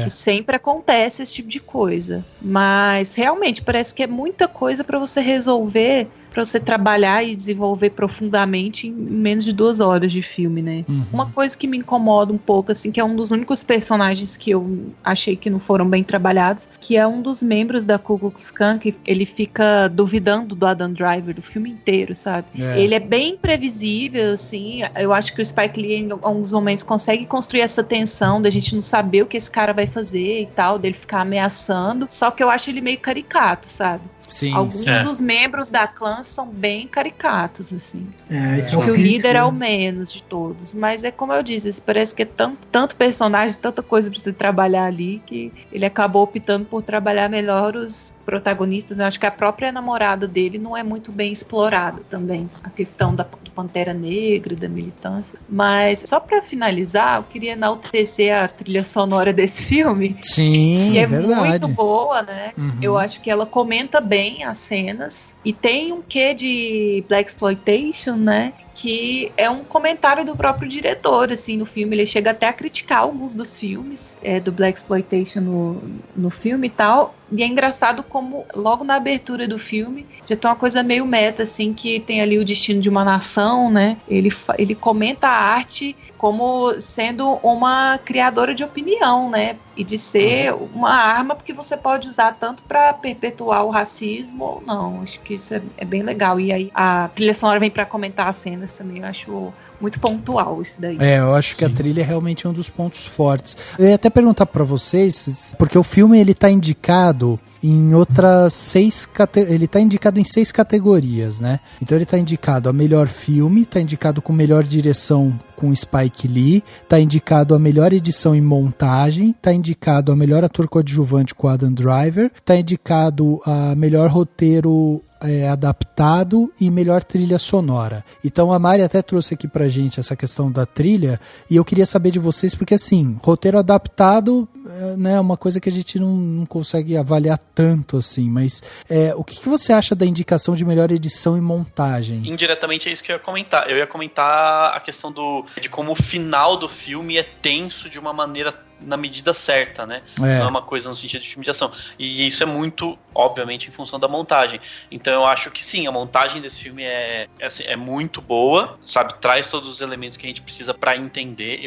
Que sempre acontece esse tipo de coisa. Mas realmente parece que é muita coisa para você resolver, para você trabalhar e desenvolver profundamente em menos de 2 horas de filme, né? Uma coisa que me incomoda um pouco, assim, que é um dos únicos personagens que eu achei que não foram bem trabalhados, que é um dos membros da Ku Klux Klan, que ele fica duvidando do Adam Driver do filme inteiro, sabe? Ele é bem imprevisível, assim. Eu acho que o Spike Lee, em alguns momentos, consegue construir essa tensão da gente não saber o que esse cara cara vai fazer e tal, dele ficar ameaçando. Só que eu acho ele meio caricato, sabe? Sim, alguns dos membros da clã são bem caricatos, assim. Porque o líder é o menos de todos. Mas é como eu disse, parece que é tanto personagem, tanta coisa pra você trabalhar ali, que ele acabou optando por trabalhar melhor os protagonistas. Eu acho que a própria namorada dele não é muito bem explorada também. A questão do Pantera Negra, da militância. Mas, só pra finalizar, eu queria enaltecer a trilha sonora desse filme. Sim, que é verdade. muito boa, né? Uhum. Eu acho que ela comenta bem as cenas. E tem um quê de Blaxploitation, né? Que é um comentário do próprio diretor, assim, no filme. Ele chega até a criticar alguns dos filmes do Blaxploitation no filme e tal. E é engraçado como, logo na abertura do filme, já tem uma coisa meio meta, assim, que tem ali o destino de uma nação, né? Ele comenta a arte como sendo uma criadora de opinião, né? E de ser uma arma porque você pode usar tanto para perpetuar o racismo ou não. Acho que isso é bem legal. E aí a trilha sonora vem para comentar as cenas também. Eu acho muito pontual isso daí. Eu acho que a trilha é realmente um dos pontos fortes. Eu ia até perguntar para vocês, porque o filme ele tá indicado em outras 6 ele tá indicado em 6 categorias, né? Então ele tá indicado a melhor filme, tá indicado com melhor direção com Spike Lee, tá indicado a melhor edição e montagem, tá indicado a melhor ator coadjuvante com Adam Driver, tá indicado a melhor roteiro adaptado e melhor trilha sonora. Então a Mari até trouxe aqui pra gente essa questão da trilha, e eu queria saber de vocês, porque assim, roteiro adaptado, né, é uma coisa que a gente não consegue avaliar tanto assim, mas o que você acha da indicação de melhor edição e montagem? Indiretamente é isso que eu ia comentar. Eu ia comentar a questão de como o final do filme é tenso de uma maneira na medida certa, né? Não é uma coisa no sentido de filme de ação. E isso é muito, obviamente, em função da montagem. Então eu acho que sim, a montagem desse filme é muito boa, sabe? Traz todos os elementos que a gente precisa pra entender.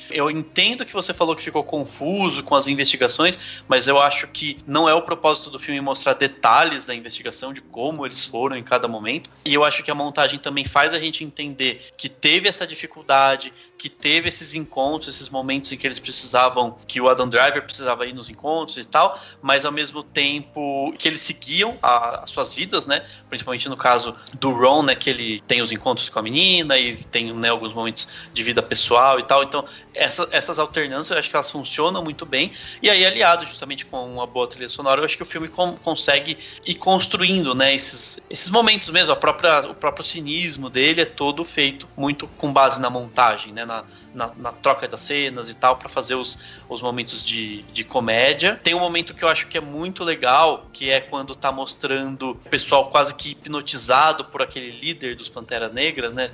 Eu entendo que você falou que ficou confuso com as investigações, mas eu acho que não é o propósito do filme mostrar detalhes da investigação, de como eles foram em cada momento. E eu acho que a montagem também faz a gente entender que teve essa dificuldade, que teve esses encontros, esses momentos em que eles precisavam, que o Adam Driver precisava ir nos encontros e tal, mas ao mesmo tempo que eles seguiam as suas vidas, né? Principalmente no caso do Ron, né? Que ele tem os encontros com a menina e tem, né, alguns momentos de vida pessoal e tal. Então, essas alternâncias, eu acho que elas funcionam muito bem. E aí, aliado justamente com uma boa trilha sonora, eu acho que o filme consegue ir construindo, né? Esses momentos mesmo. O próprio cinismo dele é todo feito muito com base na montagem, né? Na troca das cenas e tal, pra fazer os momentos de comédia. Tem um momento que eu acho que é muito legal, que é quando tá mostrando o pessoal quase que hipnotizado por aquele líder dos Pantera Negra, né?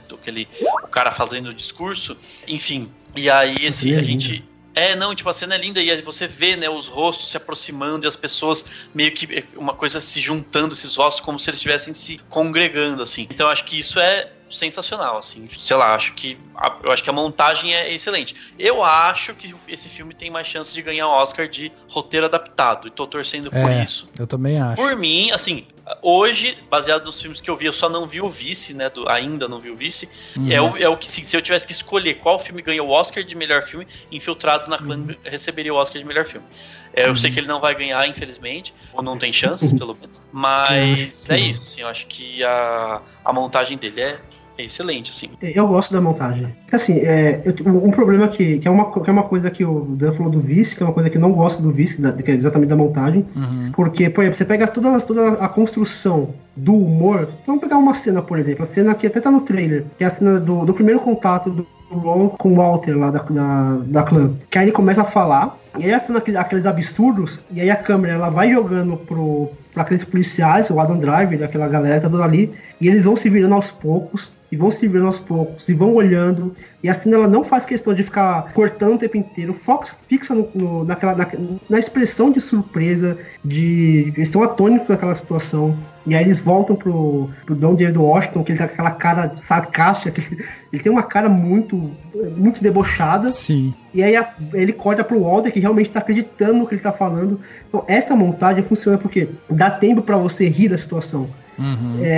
O cara fazendo o discurso. Enfim, e aí a gente... a cena é linda e aí você vê, né, os rostos se aproximando e as pessoas meio que uma coisa se juntando, esses rostos, como se eles estivessem se congregando, assim. Então eu acho que isso é sensacional, assim, sei lá, eu acho que a montagem é excelente. Eu acho que esse filme tem mais chance de ganhar o Oscar de roteiro adaptado, e tô torcendo por isso. Eu também acho. Por mim, assim, hoje, baseado nos filmes que eu vi, eu só não vi o Vice, né, ainda não vi o Vice, é o que, se eu tivesse que escolher qual filme ganha o Oscar de melhor filme, Infiltrado na Clã receberia o Oscar de melhor filme. Eu sei que ele não vai ganhar, infelizmente, ou não tem chances, pelo menos, mas é isso, assim, eu acho que a montagem dele é excelente, assim. Eu gosto da montagem. Assim, um problema que é uma coisa que o Dan falou do Vice, que é uma coisa que eu não gosto do Vice, que é exatamente da montagem, porque, por exemplo, você pega toda a construção do humor. Vamos pegar uma cena, por exemplo, a cena que até tá no trailer, que é a cena do primeiro contato do Ron com o Walter lá da clã, que aí ele começa a falar, e aí fazendo aqueles absurdos, e aí a câmera ela vai jogando pra aqueles policiais, o Adam Driver, aquela galera que tá toda ali, e eles vão se virando aos poucos, e vão olhando, e a cena ela não faz questão de ficar cortando o tempo inteiro, fixa na expressão de surpresa, eles são atônicos daquela situação, e aí eles voltam pro John David Washington, que ele tá com aquela cara sarcástica, ele tem uma cara muito, muito debochada. Sim. E aí ele corta pro Walter, que realmente tá acreditando no que ele tá falando. Então essa montagem funciona porque dá tempo pra você rir da situação.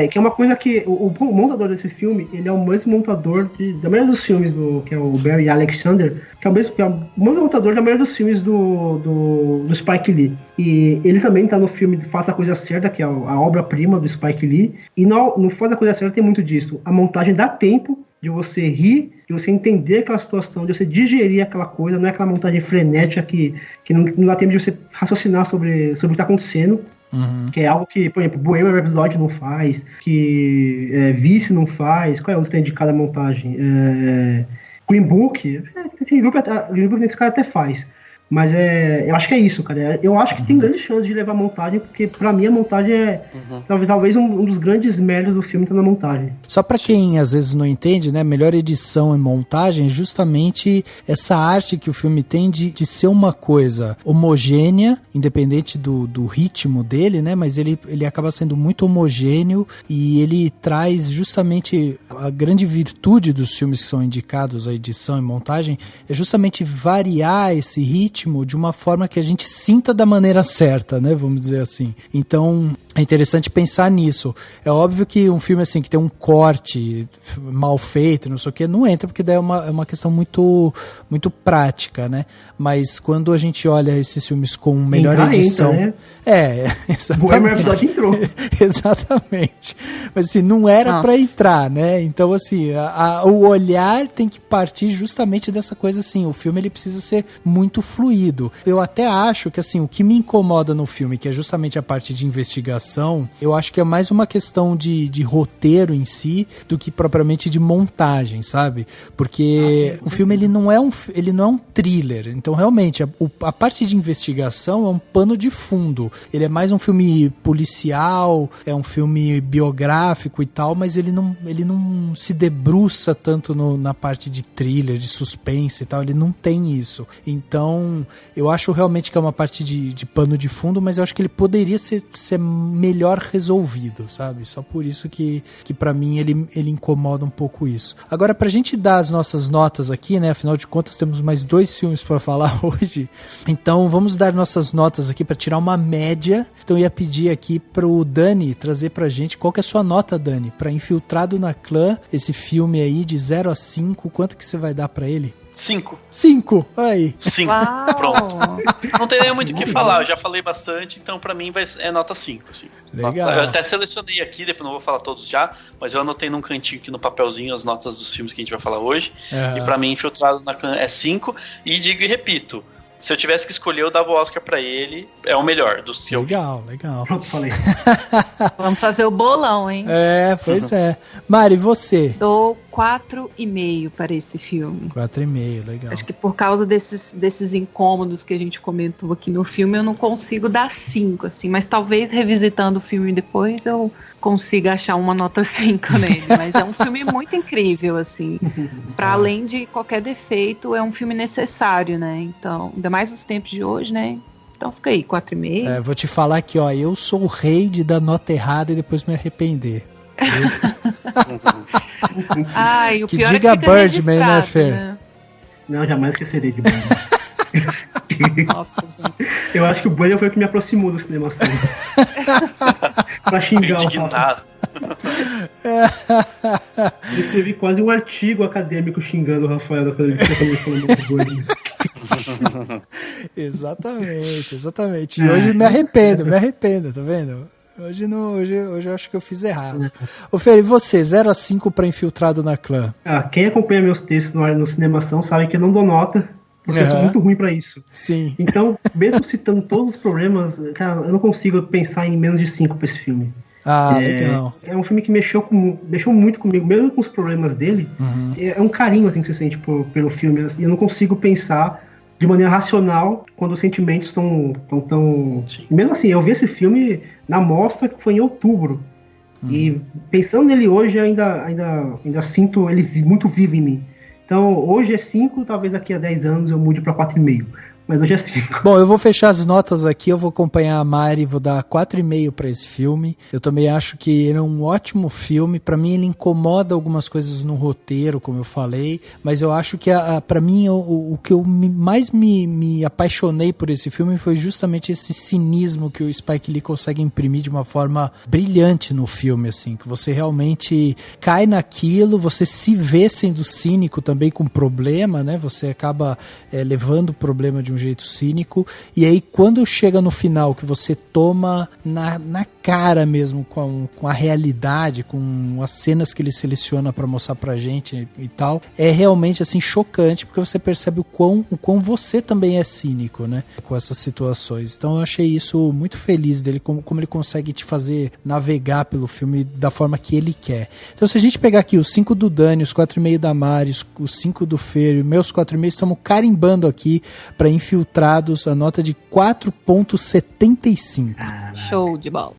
Que é uma coisa que o montador desse filme, ele é o mesmo montador da maioria dos filmes, que é o Barry Alexander, que é o mesmo montador da maioria dos filmes do Spike Lee. E ele também tá no filme Faça a Coisa Certa, que é a obra-prima do Spike Lee. E no Faça a Coisa Certa tem muito disso. A montagem dá tempo de você rir, de você entender aquela situação, de você digerir aquela coisa, não é aquela montagem frenética que não dá tempo de você raciocinar sobre o que está acontecendo. Que é algo que, por exemplo, Bohemian Rhapsody não faz, que Vice não faz. Qual é o outro que tem de cada montagem? Green Book. Green Book nesse cara até faz. Mas eu acho que é isso, cara. Eu acho que tem grande chance de levar montagem, porque pra mim a montagem é talvez um dos grandes méritos do filme tá na montagem. Só pra quem às vezes não entende, né? Melhor edição e montagem é justamente essa arte que o filme tem de ser uma coisa homogênea, independente do ritmo dele, né? Mas ele acaba sendo muito homogêneo e ele traz justamente a grande virtude dos filmes que são indicados à edição e montagem é justamente variar esse ritmo de uma forma que a gente sinta da maneira certa, né? Vamos dizer assim. Então, é interessante pensar nisso. É óbvio que um filme assim que tem um corte mal feito, não sei o que, não entra, porque daí é uma questão muito, muito prática, né? Mas quando a gente olha esses filmes com melhor edição... Entra, né? Exatamente. Entrou. Exatamente. Mas assim, não era pra entrar, né? Então, assim, o olhar tem que partir justamente dessa coisa assim, o filme ele precisa ser muito fluido. Eu até acho que assim, o que me incomoda no filme, que é justamente a parte de investigação, eu acho que é mais uma questão de roteiro em si, do que propriamente de montagem, sabe? Porque o filme ele não é um thriller, então realmente a parte de investigação é um pano de fundo. Ele é mais um filme policial, é um filme biográfico e tal, mas ele não se debruça tanto na parte de thriller, de suspense e tal, ele não tem isso. Então, eu acho realmente que é uma parte de pano de fundo, mas eu acho que ele poderia ser melhor resolvido, sabe? Só por isso que pra mim ele incomoda um pouco isso. Agora, pra gente dar as nossas notas aqui, né? Afinal de contas, temos mais 2 filmes pra falar hoje. Então, vamos dar nossas notas aqui pra tirar uma média. Então, eu ia pedir aqui pro Dani trazer pra gente qual que é a sua nota, Dani, pra Infiltrado na Clã, esse filme aí de 0 a 5, quanto que você vai dar pra ele? 5. 5, aí. 5, pronto. Não tem nem muito o que falar, eu já falei bastante, então pra mim é nota 5. Assim. Legal. Eu até selecionei aqui, depois não vou falar todos já, mas eu anotei num cantinho aqui no papelzinho as notas dos filmes que a gente vai falar hoje. E pra mim, Infiltrado na Clã é 5. E digo e repito, se eu tivesse que escolher, eu dava o Oscar pra ele. É o melhor dos que eu vi. Legal. Pronto, falei. Vamos fazer o bolão, hein? Pois é. Mari, você? Dou 4,5 para esse filme. 4,5, legal. Acho que por causa desses incômodos que a gente comentou aqui no filme, eu não consigo dar 5, assim. Mas talvez revisitando o filme depois eu consiga achar uma nota 5 nele. Mas é um filme muito incrível, assim. Para além de qualquer defeito, é um filme necessário, né? Então, ainda mais nos tempos de hoje, né? Então fica aí, 4,5. Vou te falar aqui, ó, eu sou o rei de dar nota errada e depois me arrepender. Ai, o que pior diga é que fica Birdman, né, Fer? Né? Não, jamais esquecerei de Birdman. Nossa, gente. Eu acho que o Birdman foi o que me aproximou do cinema assim. Pra xingar o Rafa. Eu escrevi quase um artigo acadêmico xingando o Rafael quando ele falou do Birdman. Exatamente. E hoje me arrependo, tá vendo? Hoje eu acho que eu fiz errado. Ô Fer, e você? 0 a 5 pra Infiltrado na Clã? Quem acompanha meus textos no Cinemação sabe que eu não dou nota, porque eu sou muito ruim pra isso. Sim. Então, mesmo citando todos os problemas, cara, eu não consigo pensar em menos de 5 pra esse filme. Legal. É um filme que mexeu muito comigo, mesmo com os problemas dele. É um carinho assim, que você sente pelo filme. E eu não consigo pensar de maneira racional quando os sentimentos estão tão... Mesmo assim, eu vi esse filme na mostra que foi em outubro. E pensando nele hoje, eu ainda sinto ele muito vivo em mim. Então, hoje é 5, talvez daqui a 10 anos eu mude para 4,5. mas hoje é 5. Bom, eu vou fechar as notas aqui, eu vou acompanhar a Mari, vou dar 4,5 pra esse filme. Eu também acho que ele é um ótimo filme. Pra mim ele incomoda algumas coisas no roteiro, como eu falei, mas eu acho que pra mim o que eu mais me apaixonei por esse filme foi justamente esse cinismo que o Spike Lee consegue imprimir de uma forma brilhante no filme, assim, que você realmente cai naquilo, você se vê sendo cínico também com problema, né? Você acaba levando o problema de um jeito cínico, e aí quando chega no final que você toma na cara mesmo com a realidade, com as cenas que ele seleciona pra mostrar pra gente e tal, é realmente assim chocante, porque você percebe o quão você também é cínico, né, com essas situações. Então eu achei isso muito feliz dele, como ele consegue te fazer navegar pelo filme da forma que ele quer. Então se a gente pegar aqui os 5 do Dani, os 4,5 da Mari, os 5 do Fer e meus 4,5, estamos carimbando aqui para Infiltrados a nota de 4,75. Show de bola.